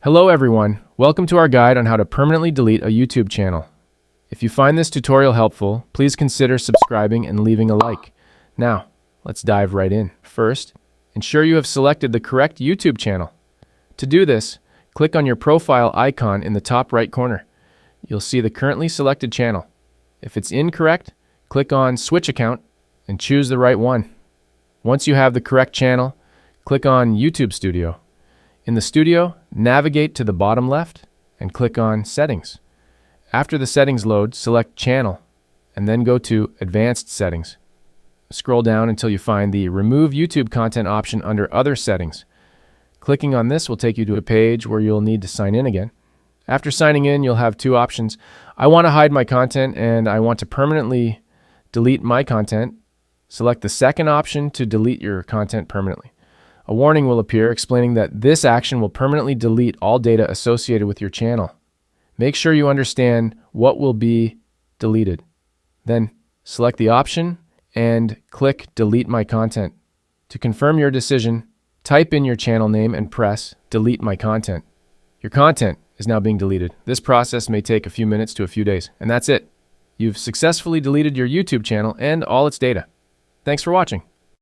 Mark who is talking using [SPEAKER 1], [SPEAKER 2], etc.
[SPEAKER 1] Hello everyone, welcome to our guide on how to permanently delete a YouTube channel. If you find this tutorial helpful, please consider subscribing and leaving a like. Now, let's dive right in. First, ensure you have selected the correct YouTube channel. To do this, click on your profile icon in the top right corner. You'll see the currently selected channel. If it's incorrect, click on Switch Account and choose the right one. Once you have the correct channel, click on YouTube Studio. In the studio, navigate to the bottom left and click on Settings. After the settings load, select Channel and then go to Advanced Settings. Scroll down until you find the Remove YouTube Content option under Other Settings. Clicking on this will take you to a page where you'll need to sign in again. After signing in, you'll have two options. I want to hide my content and I want to permanently delete my content. Select the second option to delete your content permanently. A warning will appear explaining that this action will permanently delete all data associated with your channel. Make sure you understand what will be deleted. Then select the option and click Delete My Content. To confirm your decision, type in your channel name and press Delete My Content. Your content is now being deleted. This process may take a few minutes to a few days, and that's it. You've successfully deleted your YouTube channel and all its data. Thanks for watching.